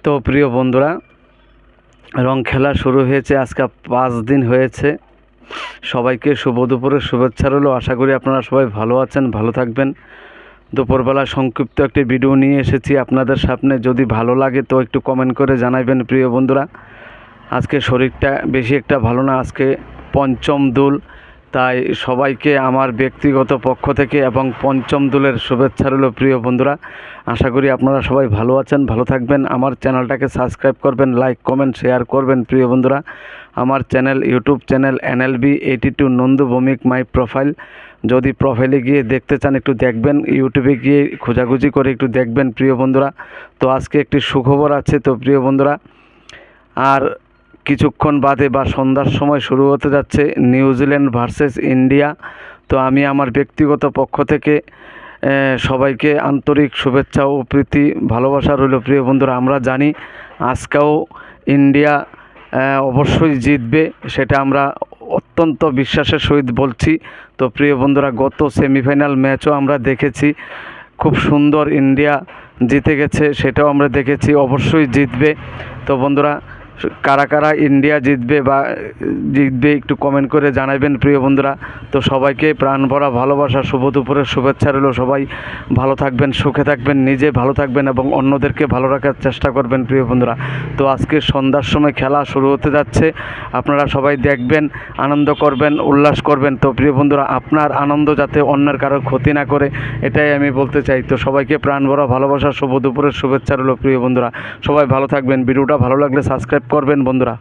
তো প্রিয় বন্ধুরা, রং খেলা শুরু হয়েছে। আজকে 5 দিন হয়েছে। সবাইকে শুভ দুপুরের শুভেচ্ছা রইল। আশা করি আপনারা সবাই ভালো আছেন, ভালো থাকবেন। দুপুরবেলা সংক্ষিপ্ত একটি ভিডিও নিয়ে এসেছি আপনাদের সামনে। যদি ভালো লাগে তো একটু কমেন্ট করে জানাবেন প্রিয় বন্ধুরা। আজকে শরীরটা বেশি একটা ভালো না, আজকে পঞ্চম দুল, তাই সবাইকে আমার ব্যক্তিগত পক্ষ থেকে এবং পঞ্চম দুলের শুভেচ্ছা রইল প্রিয় বন্ধুরা। আশা করি আপনারা সবাই ভালো আছেন, ভালো থাকবেন। আমার চ্যানেলটাকে সাবস্ক্রাইব করবেন, লাইক কমেন্ট শেয়ার করবেন প্রিয় বন্ধুরা। আমার channel, YouTube channel NLB82 Nandu Bhowmik মাই প্রোফাইল। যদি প্রোফাইলে গিয়ে দেখতে চান একটু দেখবেন, ইউটিউবে গিয়ে খোঁজাখুঁজি করে একটু দেখবেন প্রিয় বন্ধুরা। তো আজকে একটি সুখবর আছে তো প্রিয় বন্ধুরা। আর কিছুক্ষণ বাদে বা সন্ধ্যার সময় শুরু হতে যাচ্ছে নিউজিল্যান্ড ভার্সেস ইন্ডিয়া। তো আমি আমার ব্যক্তিগত পক্ষ থেকে সবাইকে আন্তরিক শুভেচ্ছা ও প্রীতি ভালোবাসা রইল প্রিয় বন্ধুরা। আমরা জানি আজকেও ইন্ডিয়া অবশ্যই জিতবে, সেটা আমরা অত্যন্ত বিশ্বাসের সহিত বলছি। তো প্রিয় বন্ধুরা, গত সেমিফাইনাল ম্যাচও আমরা দেখেছি, খুব সুন্দর ইন্ডিয়া জিতে গেছে, সেটাও আমরা দেখেছি, অবশ্যই জিতবে। তো বন্ধুরা, কারা কারা ইন্ডিয়া জিতবে একটু কমেন্ট করে জানাবেন প্রিয় বন্ধুরা। তো সবাইকে প্রাণ ভরা ভালোবাসা, শুভ দুপুরের শুভেচ্ছা রইল। সবাই ভালো থাকবেন, সুখে থাকবেন, নিজে ভালো থাকবেন এবং অন্যদেরকে ভালো রাখার চেষ্টা করবেন প্রিয় বন্ধুরা। তো আজকে সন্ধ্যার সময় খেলা শুরু হতে যাচ্ছে, আপনারা সবাই দেখবেন, আনন্দ করবেন, উল্লাস করবেন। তো প্রিয় বন্ধুরা, আপনার আনন্দ যাতে অন্যের কারো ক্ষতি না করে, এটাই আমি বলতে চাই। তো সবাইকে প্রাণ ভরা ভালোবাসা, শুভ দুপুরের শুভেচ্ছা রইল প্রিয় বন্ধুরা। সবাই ভালো থাকবেন। ভিডিওটা ভালো লাগলে সাবস্ক্রাইব করবেন বন্ধুরা।